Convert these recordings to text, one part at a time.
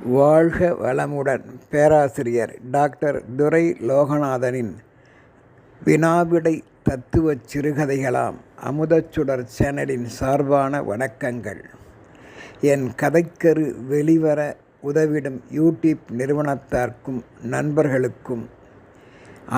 வாழ்க வளமுடன்! பேராசிரியர் டாக்டர் துரை லோகநாதனின் வினாவிடை தத்துவச் சிறுகதைகளாம் அமுதச்சுடர் சேனலின் சார்பான வணக்கங்கள். என் கதைக்கரு வெளிவர உதவிடும் யூடியூப் நிறுவனத்தார்க்கும் நண்பர்களுக்கும்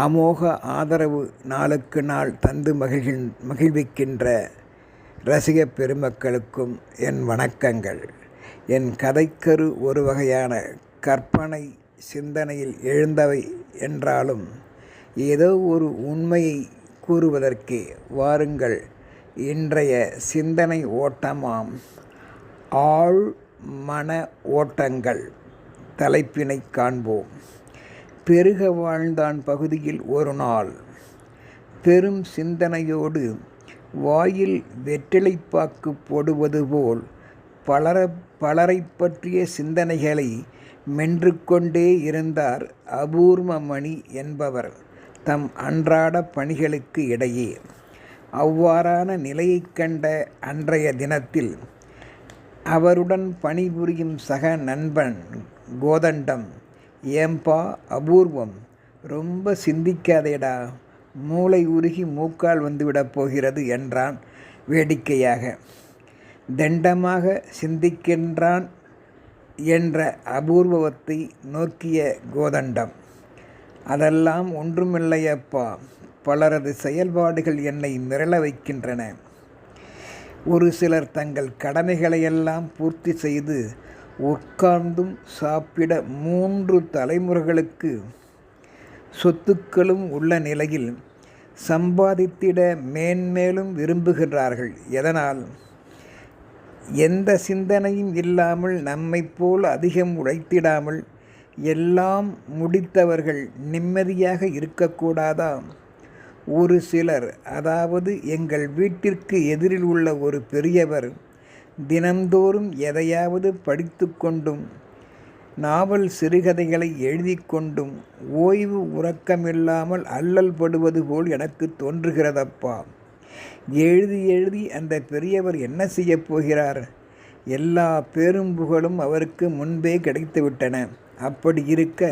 அமோக ஆதரவு நாளுக்கு நாள் தந்து மகிழ்விக்கின்ற ரசிகப் பெருமக்களுக்கும் என் வணக்கங்கள். என் கதைக்கரு ஒரு வகையான கற்பனை சிந்தனையில் எழுந்தவை என்றாலும் ஏதோ ஒரு உண்மையை கூறுவதற்கே வாருங்கள் இன்றைய சிந்தனை ஓட்டமாம் ஆழ் மன ஓட்டங்கள் தலைப்பினை காண்போம். பெருக வாழ்ந்தான் பகுதியில் ஒரு நாள் பெரும் சிந்தனையோடு வாயில் வெற்றிலைப்பாக்கு போடுவது போல் பலரை பற்றிய சிந்தனைகளை மென்று கொண்டே இருந்தார் அபூர்வமணி என்பவர் தம் அன்றாட பணிகளுக்கு இடையே. அவ்வாறான நிலையைக் கண்ட அன்றைய தினத்தில் அவருடன் பணிபுரியும் சக நண்பன் கோதண்டம், "ஏம்பா அபூர்வம், ரொம்ப சிந்திக்காதேடா, மூளை உருகி மூக்கால் வந்துவிடப் போகிறது" என்றான் வேடிக்கையாக. தண்டமாக சிந்திக்கின்றான் என்ற அபூர்வத்தை நோக்கிய கோதண்டம், "அதெல்லாம் ஒன்றுமில்லையப்பா, பலரது செயல்பாடுகள் என்னை மிரள வைக்கின்றன. ஒரு சிலர் தங்கள் கடமைகளையெல்லாம் பூர்த்தி செய்து உட்கார்ந்தும் சாப்பிட 3 தலைமுறைகளுக்கு சொத்துக்களும் உள்ள நிலையில் சம்பாதித்திட மேன்மேலும் விரும்புகிறார்கள். எதனால்? எந்த சிந்தனையும் இல்லாமல் நம்மைப் போல் அதிகம் உழைத்திடாமல் எல்லாம் முடித்தவர்கள் நிம்மதியாக இருக்கக்கூடாதா? ஒரு சிலர், அதாவது எங்கள் வீட்டிற்கு எதிரில் உள்ள ஒரு பெரியவர், தினந்தோறும் எதையாவது படித்து கொண்டும் நாவல் சிறுகதைகளை எழுதி கொண்டும் ஓய்வு உறக்கமில்லாமல் அல்லல் படுவது போல் எனக்கு தோன்றுகிறதப்பா. எழுதி அந்த பெரியவர் என்ன செய்யப் போகிறார்? எல்லா பேரும் புகழும் அவருக்கு முன்பே கிடைத்துவிட்டன. அப்படி இருக்க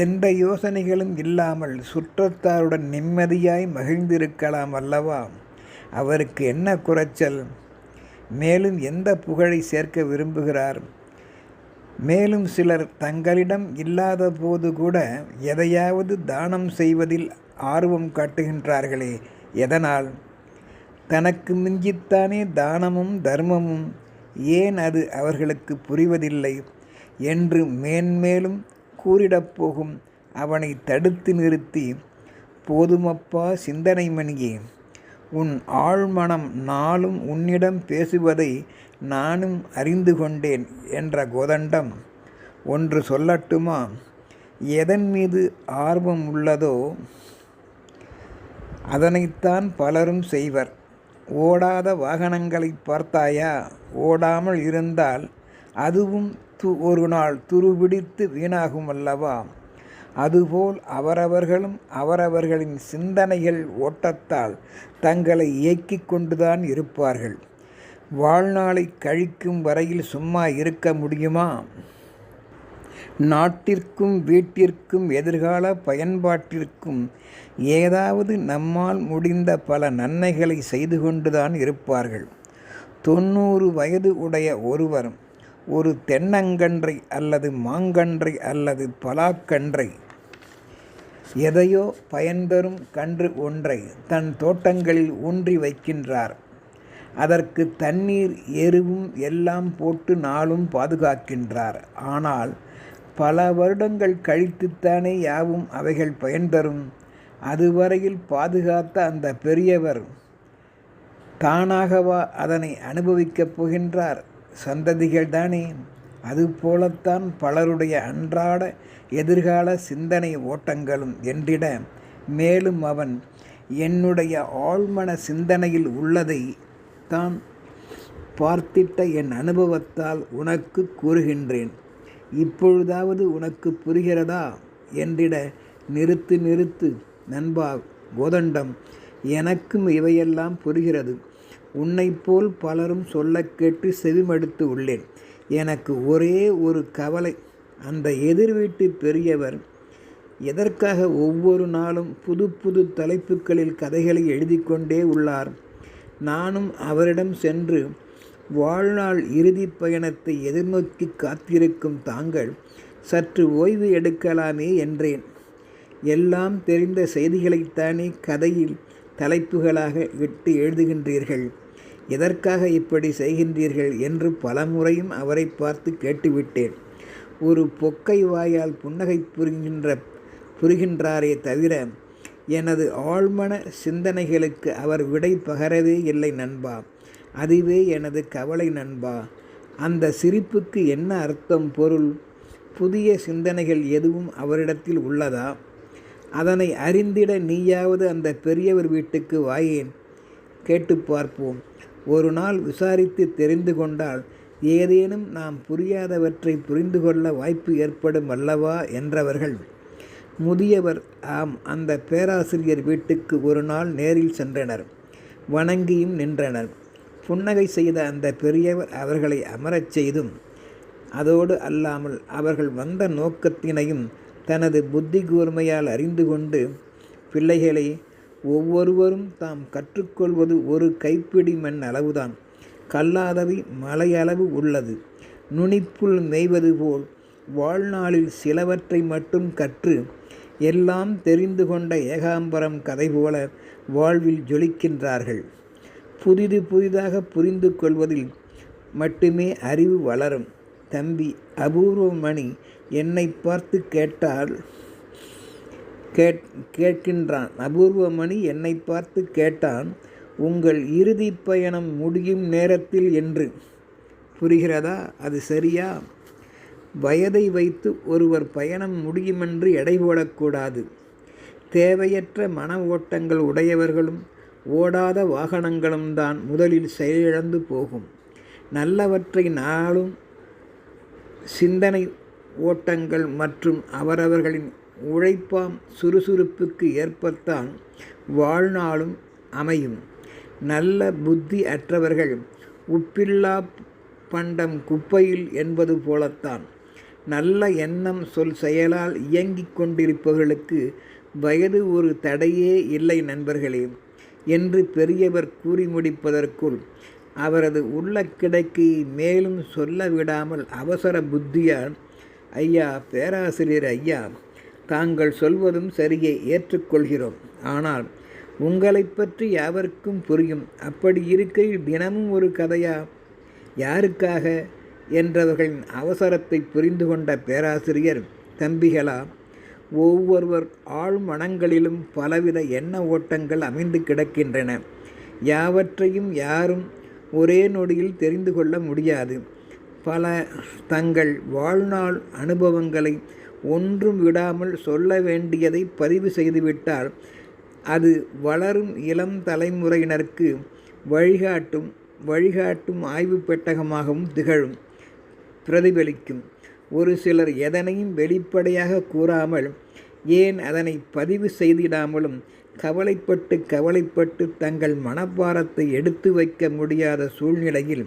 எந்த யோசனைகளும் இல்லாமல் சுற்றத்தாருடன் நிம்மதியாய் மகிழ்ந்திருக்கலாம் அல்லவா? அவருக்கு என்ன குறைச்சல்? மேலும் எந்த புகழை சேர்க்க விரும்புகிறார்? மேலும் சிலர் தங்களிடம் இல்லாத போது கூட எதையாவது தானம் செய்வதில் ஆர்வம் காட்டுகின்றார்களே, எதனால்? தனக்கு மிஞ்சித்தானே தானமும் தர்மமும், ஏன் அது அவர்களுக்கு புரிவதில்லை என்று மேன்மேலும் கூறிடப்போகும் அவனை தடுத்து நிறுத்தி, "போதுமப்பா சிந்தனை மணியே, உன் ஆழ்மனம் நாளும் உன்னிடம் பேசுவதை நானும் அறிந்து கொண்டேன்" என்ற கோதண்டம், "ஒன்று சொல்லட்டுமா? எதன் மீது ஆர்வம் உள்ளதோ அதனைத்தான் பலரும் செய்வர். ஓடாத வாகனங்களை பார்த்தாயா? ஓடாமல் இருந்தால் அதுவும் ஒரு நாள் துருபிடித்து வீணாகும் அல்லவா? அதுபோல் அவரவர்களும் அவரவர்களின் சிந்தனைகள் ஓட்டத்தால் தங்களை இயக்கிக் கொண்டுதான் இருப்பார்கள். வாழ்நாளை கழிக்கும் வரையில் சும்மா இருக்க முடியுமா? நாட்டிற்கும் வீட்டிற்கும் எதிர்கால பயன்பாட்டிற்கும் ஏதாவது நம்மால் முடிந்த பல நன்மைகளை செய்து கொண்டுதான் இருப்பார்கள். 90 வயது உடைய ஒருவர் ஒரு தென்னங்கன்றை அல்லது மாங்கன்றை அல்லது பலாக்கன்றை, எதையோ பயன்தரும் கன்று ஒன்றை தன் தோட்டங்களில் ஊன்றி வைக்கின்றார். அதற்கு தண்ணீர், எருவும் எல்லாம் போட்டு நாளும் பாதுகாக்கின்றார். ஆனால் பல வருடங்கள் கழித்துத்தானே யாவும் அவைகள் பயன் தரும். அதுவரையில் பாதுகாத்த அந்த பெரியவர் தானாகவா அதனை அனுபவிக்கப் போகின்றார்? சந்ததிகள்தானே. அதுபோலத்தான் பலருடைய அன்றாட எதிர்கால சிந்தனை ஓட்டங்களும் என்றிட, மேலும் அவன், "என்னுடைய ஆழ்மன சிந்தனையில் உள்ளதை தான் பார்த்திட்ட என் அனுபவத்தால் உனக்கு கூறுகின்றேன். இப்பொழுதாவது உனக்கு புரிகிறதா?" என்றிட, "நிறுத்து நண்பா கோதண்டம், எனக்கும் இவையெல்லாம் புரிகிறது. உன்னைப்போல் பலரும் சொல்ல கேட்டு செவிமடுத்து உள்ளேன். எனக்கு ஒரே ஒரு கவலை, அந்த எதிர் வீட்டு பெரியவர் எதற்காக ஒவ்வொரு நாளும் புது புது தலைப்புகளில் கதைகளை எழுதி கொண்டே உள்ளார்? நானும் அவரிடம் சென்று, வாழ்நாள் இறுதி பயணத்தை எதிர்நோக்கி காத்திருக்கும் தாங்கள் சற்று ஓய்வு எடுக்கலாமே என்றேன். எல்லாம் தெரிந்த செய்திகளைத்தானே கதையில் தலைப்புகளாக இட்டு எழுதுகின்றீர்கள். எதற்காக இப்படி செய்கின்றீர்கள் என்று பலமுறையும் அவரை பார்த்து கேட்டுவிட்டேன். ஒரு பொக்கை வாயால் புன்னகை புரிகின்றாரே தவிர எனது ஆழ்மன சிந்தனைகளுக்கு அவர் விடை பகரவே இல்லை நண்பா. அதுவே எனது கவலை நண்பா. அந்த சிரிப்புக்கு என்ன அர்த்தம், பொருள்? புதிய சிந்தனைகள் எதுவும் அவரிடத்தில் உள்ளதா? அதனை அறிந்திட நீயாவது அந்த பெரியவர் வீட்டுக்கு வாயேன், கேட்டு பார்ப்போம். ஒரு நாள் விசாரித்து தெரிந்து கொண்டால் ஏதேனும் நாம் புரியாதவற்றை புரிந்து கொள்ள வாய்ப்பு ஏற்படும் அல்லவா என்றவர்கள். முதியவர் ஆம், அந்த பேராசிரியர் வீட்டுக்கு ஒரு நாள் நேரில் சென்றனர். வணங்கியும் நின்றனர். புன்னகை செய்த அந்த பெரியவர் அவர்களை அமரச் செய்தும், அதோடு அல்லாமல் அவர்கள் வந்த நோக்கத்தினையும் தனது புத்தி கூர்மையால் அறிந்து கொண்டு, பிள்ளைகளே, ஒவ்வொருவரும் தாம் கற்றுக்கொள்வது ஒரு கைப்பிடி மண் அளவுதான், கல்லாதவை மலையளவு உள்ளது. நுனிப்புல் மேய்வது போல் வாழ்நாளில் சிலவற்றை மட்டும் கற்று எல்லாம் தெரிந்து கொண்ட ஏகாம்பரம் கதை போல வாழ்வில் ஜொலிக்கின்றார்கள். புதிதாக புரிந்து கொள்வதில் மட்டுமே அறிவு வளரும். தம்பி அபூர்வமணி என்னை பார்த்து கேட்கின்றான். அபூர்வமணி என்னை பார்த்து கேட்டான், உங்கள் இறுதி பயணம் முடியும் நேரத்தில் என்று. புரிகிறதா? அது சரியா? வயதை வைத்து ஒருவர் பயணம் முடியுமென்று எடை போடக்கூடாது. தேவையற்ற மன ஓட்டங்கள் உடையவர்களும் ஓடாத வாகனங்களும் தான் முதலில் செயலிழந்து போகும். நல்லவற்றை நாளும் சிந்தனை ஓட்டங்கள் மற்றும் அவரவர்களின் உழைப்பாம் சுறுசுறுப்புக்கு ஏற்பத்தான் வாழ்நாளும் அமையும். நல்ல புத்தி அற்றவர்கள் உப்பில்லா பண்டம் குப்பையில் என்பது போலத்தான். நல்ல எண்ணம் சொல் செயலால் இயங்கிக் கொண்டிருப்பவர்களுக்கு வயது ஒரு தடையே இல்லை நண்பர்களே என்று பெரியவர் கூறி முடிப்பதற்குள் அவரது உள்ள கிடக்கை மேலும் சொல்ல விடாமல் அவசர புத்தியால், ஐயா பேராசிரியர் ஐயா, தாங்கள் சொல்வதும் சரியே, ஏற்றுக்கொள்கிறோம். ஆனால் உங்களை பற்றி யாவருக்கும் புரியும். அப்படி இருக்கையில் தினமும் ஒரு கதையா? யாருக்காக என்றவர்களின் அவசரத்தை புரிந்து கொண்ட பேராசிரியர், தம்பிகளா, ஒவ்வொருவர் ஆழ்மனங்களிலும் பலவித எண்ண ஓட்டங்கள் அமைந்து கிடக்கின்றன. யாவற்றையும் யாரும் ஒரே நொடியில் தெரிந்து கொள்ள முடியாது. பல தங்கள் வாழ்நாள் அனுபவங்களை ஒன்றும் விடாமல் சொல்ல வேண்டியதை பதிவு செய்துவிட்டால் அது வளரும் இளம் தலைமுறையினருக்கு வழிகாட்டும் ஆய்வு பெட்டகமாகவும் திகழும், பிரதிபலிக்கும். ஒரு சிலர் எதனையும் வெளிப்படையாக கூறாமல், ஏன் அதனை பதிவு செய்திடாமலும் கவலைப்பட்டு தங்கள் மனப்பாரத்தை எடுத்து வைக்க முடியாத சூழ்நிலையில்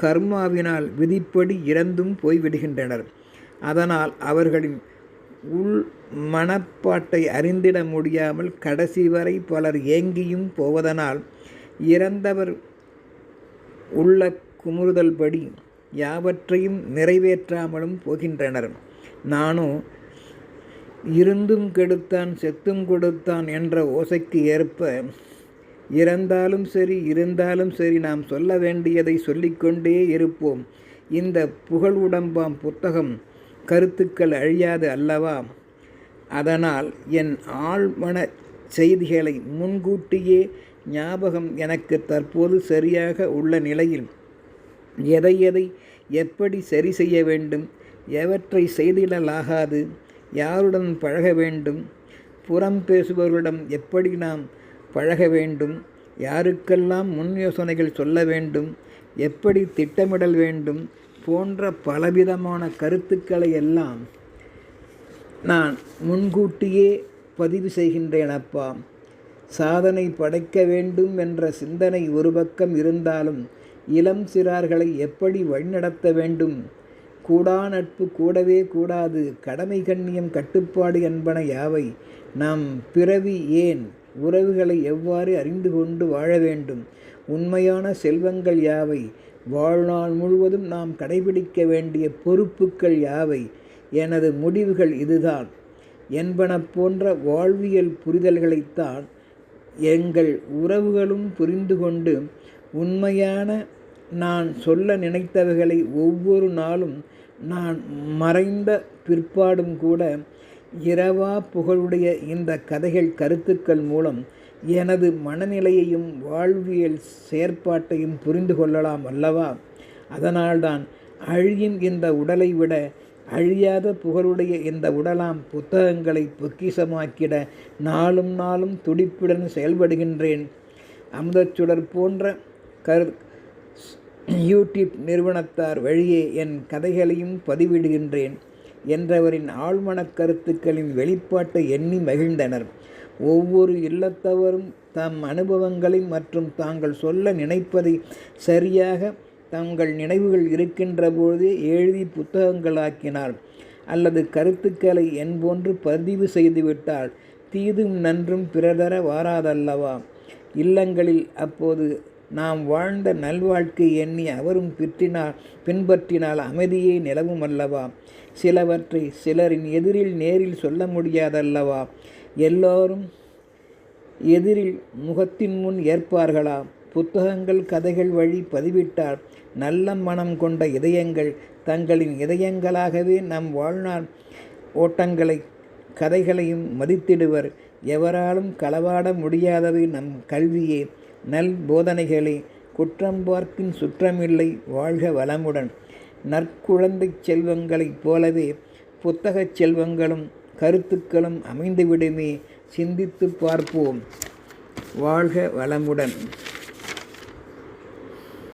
கர்மாவினால் விதிப்படி இறந்தும் போய்விடுகின்றனர். அதனால் அவர்களின் உள் மனப்பாட்டை அறிந்திட முடியாமல் கடைசி வரை பலர் ஏங்கியும் போவதனால் இறந்தவர் உள்ள குமுறுதல் படி யாவற்றையும் நிறைவேற்றாமலும் போகின்றனர். நானோ இருந்தும் கெடுத்தான் செத்தும் கொடுத்தான் என்ற ஓசைக்கு ஏற்ப இறந்தாலும் சரி இருந்தாலும் சரி நாம் சொல்ல வேண்டியதை சொல்லிக்கொண்டே இருப்போம். இந்த புகழ் உடம்பாம் புத்தகம் கருத்துக்கள் அழியாது அல்லவா? அதனால் என் ஆழ்மன செய்திகளை முன்கூட்டியே ஞாபகம் எனக்கு தற்போது சரியாக உள்ள நிலையில் எதை எப்படி சரி செய்ய வேண்டும், எவற்றை செய்திடலாகாது, யாருடன் பழக வேண்டும், புறம் பேசுபவர்களிடம் எப்படி நாம் பழக வேண்டும், யாருக்கெல்லாம் முன் யோசனைகள் சொல்ல வேண்டும், எப்படி திட்டமிடல் வேண்டும் போன்ற பலவிதமான கருத்துக்களை எல்லாம் நான் முன்கூட்டியே பதிவு செய்கின்றேன் அப்பா. சாதனை படைக்க வேண்டும் என்ற சிந்தனை ஒரு பக்கம் இருந்தாலும் இளம் சிறார்களை எப்படி வழிநடத்த வேண்டும்? கூடா நட்பு கூடவே கூடாது. கடமை கண்ணியம் கட்டுப்பாடு என்பன யாவை? நாம் பிறவி ஏன்? உறவுகளை எவ்வாறு அறிந்து கொண்டு வாழ வேண்டும்? உண்மையான செல்வங்கள் யாவை? வாழ்நாள் முழுவதும் நாம் கடைபிடிக்க வேண்டிய பொறுப்புக்கள் யாவை? எனது முடிவுகள் இதுதான் என்பன போன்ற வாழ்வியல் புரிதல்களைத்தான் எங்கள் உறவுகளும் புரிந்து கொண்டு உண்மையான நான் சொல்ல நினைத்தவைகளை ஒவ்வொரு நாளும் நான் மறைந்த பிற்பாடும் கூட இரவா புகழுடைய இந்த கதைகள் கருத்துக்கள் மூலம் எனது மனநிலையையும் வாழ்வியல் செயற்பாட்டையும் புரிந்து கொள்ளலாம் அல்லவா? அதனால்தான் அழியும் இந்த உடலை விட அழியாத புகழுடைய இந்த உடலாம் புத்தகங்களை பொக்கிஷமாக்கிட நாளும் நாளும் துடிப்புடன் செயல்படுகின்றேன். அமுதச்சுடர் போன்ற யூடியூப் நிறுவனத்தார் வழியே என் கதைகளையும் பதிவிடுகின்றேன் என்றவரின் ஆழ்மனக் கருத்துக்களின் வெளிப்பாட்டை எண்ணி மகிழ்ந்தனர். ஒவ்வொரு இல்லத்தவரும் தம் அனுபவங்களை மற்றும் தாங்கள் சொல்ல நினைப்பதை சரியாக தங்கள் நினைவுகள் இருக்கின்ற போதே எழுதி புத்தகங்களாக்கினார் அல்லது கருத்துக்களை என்போன்று பதிவு செய்துவிட்டால் தீதும் நன்றும் பிறதர வாராதல்லவா? இல்லங்களில் அப்போது நாம் வாழ்ந்த நல்வாழ்க்கை எண்ணி அவரும் பின்பற்றினால் அமைதியே நிலவும் அல்லவா? சிலவற்றை சிலரின் எதிரில் நேரில் சொல்ல முடியாதல்லவா? எல்லோரும் எதிரில் முகத்தின் முன் ஏற்பார்களா? புத்தகங்கள் கதைகள் வழி பதிவிட்டால் நல்ல மனம் கொண்ட இதயங்கள் தங்களின் இதயங்களாகவே நம் வாழ்நாள் ஓட்டங்களை கதைகளையும் மதித்திடுவர். எவராலும் களவாட முடியாதவை நம் கல்வியே, நல் போதனைகளே. குற்றம் பார்க்கின் சுற்றமில்லை. வாழ்க வளமுடன். நற்குழந்தை செல்வங்களைப் போலவே புத்தகச் செல்வங்களும் கருத்துக்களும் அமைந்துவிடுமே. சிந்தித்து பார்ப்போம். வாழ்க வளமுடன்.